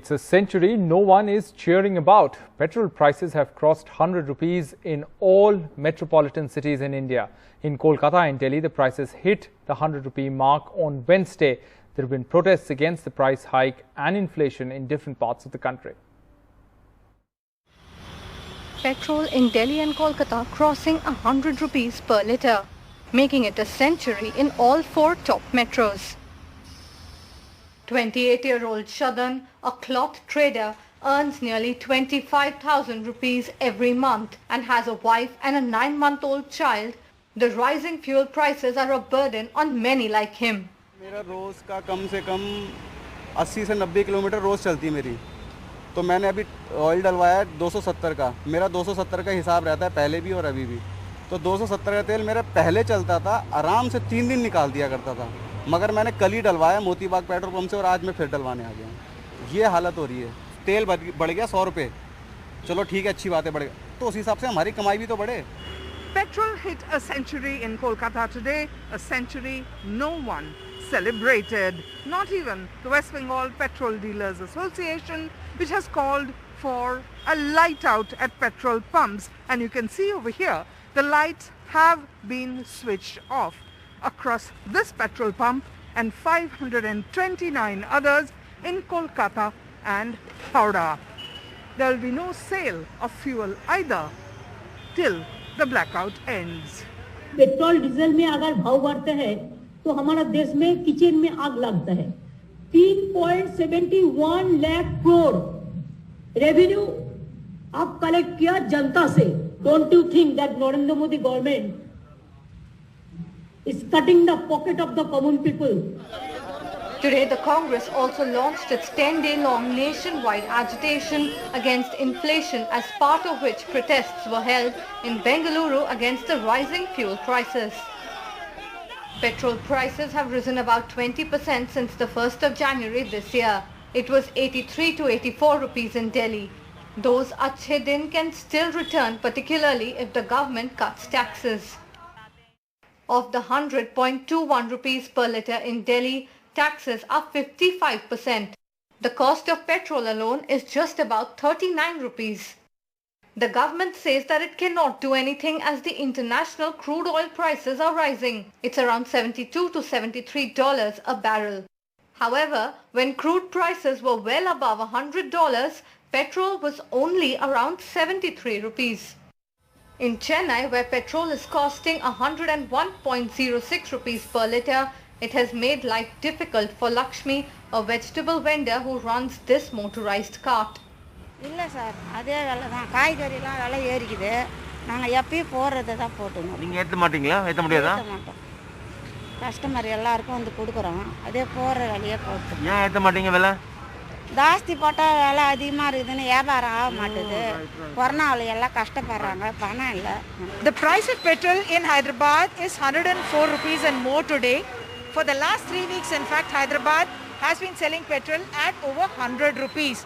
It's a century no one is cheering about. Petrol prices have crossed 100 rupees in all metropolitan cities in India. In Kolkata and Delhi, the prices hit the 100 rupee mark on Wednesday. There have been protests against the price hike and inflation in different parts of the country. Petrol in Delhi and Kolkata crossing 100 rupees per litre, making it a century in all four top metros. 28-year-old Shadan, a cloth trader, earns nearly 25,000 rupees every month and has a wife and a 9-month-old child. The rising fuel prices are a burden on many like him. मेरा रोज का कम से कम 80 से 90 kilometre रोज चलती है मेरी, तो मैंने अभी ऑयल डलवाया है 270 का। मेरा 270 का हिसाब रहता है पहले भी और अभी भी। तो 270 का तेल मेरा पहले चलता था, आराम से 3 दिन निकाल दिया करता था, मगर मैंने कल ही डलवाया मोतीबाग पेट्रोल पंप से और आज मैं फिर डलवाने आ गया हूँ। ये हालत हो रही है। तेल बढ़ गया 100 रुपये, चलो ठीक है, अच्छी बात है, बढ़ गया, तो उस हिसाब से हमारी कमाई भी तो बढ़े। Petrol hit a century in Kolkata today, a century no one celebrated. Not even the West Bengal Petrol Dealers Association, which has called for a light out at petrol pumps. And you can see over here, the lights have been switched off across this petrol pump and 529 others in Kolkata and Howrah. There will be no sale of fuel either till the blackout ends. Petrol diesel में अगर भाव बढ़ते हैं तो हमारा देश में kitchen में आग लगता है। 3.71 लाख करोड़ रेवेन्यू आप कलेक्ट किया जनता से। Don't you think that Narendra Modi government is cutting the pocket of the common people? Today, the Congress also launched its 10-day-long nationwide agitation against inflation, as part of which protests were held in Bengaluru against the rising fuel prices. Petrol prices have risen about 20% since the 1st of January this year. It was 83 to 84 rupees in Delhi. Those achhe din can still return, particularly if the government cuts taxes. Of the 100.21 rupees per litre in Delhi, taxes are 55%. The cost of petrol alone is just about 39 rupees. The government says that it cannot do anything as the international crude oil prices are rising. It's around $72 to $73 a barrel. However, when crude prices were well above $100, petrol was only around 73 rupees. In Chennai, where petrol is costing 101.06 rupees per litre, it has made life difficult for Lakshmi, a vegetable vendor who runs this motorized cart. இல்ல sir, அதே வேலை தான். காய்கறிலாம் விலை ஏறிக்குது. நாங்க எப்பயும் போறத தான் போட்டுனோம். நீங்க ஏத்த மாட்டீங்களா? ஏத்த முடியாதா? ஏத்த மாட்டோம். கஸ்டமர் எல்லாருக்கும் வந்து கொடுக்குறோம். அதே போற விலையே போட்டு. ஏன் ஏத்த மாட்டீங்க விலை? ஜாஸ்தி போட்டா விலை அதிகமா இருக்குதுன்னு வியாபாரம் ஆக மாட்டேது. கொரோனால எல்லாம் கஷ்டப்படுறாங்க, பணம் இல்ல. The price of petrol in Hyderabad is 104 rupees and more today. For the last 3 weeks, in fact, Hyderabad has been selling petrol at over 100 rupees.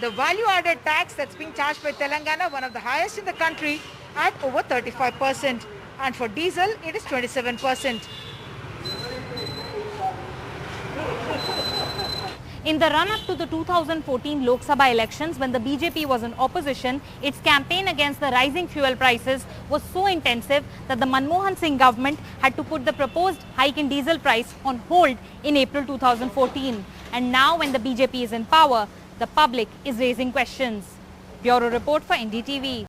The value-added tax that's being charged by Telangana, one of the highest in the country, at over 35%. And for diesel, it is 27%. In the run-up to the 2014 Lok Sabha elections, when the BJP was in opposition, its campaign against the rising fuel prices was so intensive that the Manmohan Singh government had to put the proposed hike in diesel price on hold in April 2014. And now, when the BJP is in power, the public is raising questions. Bureau report for NDTV.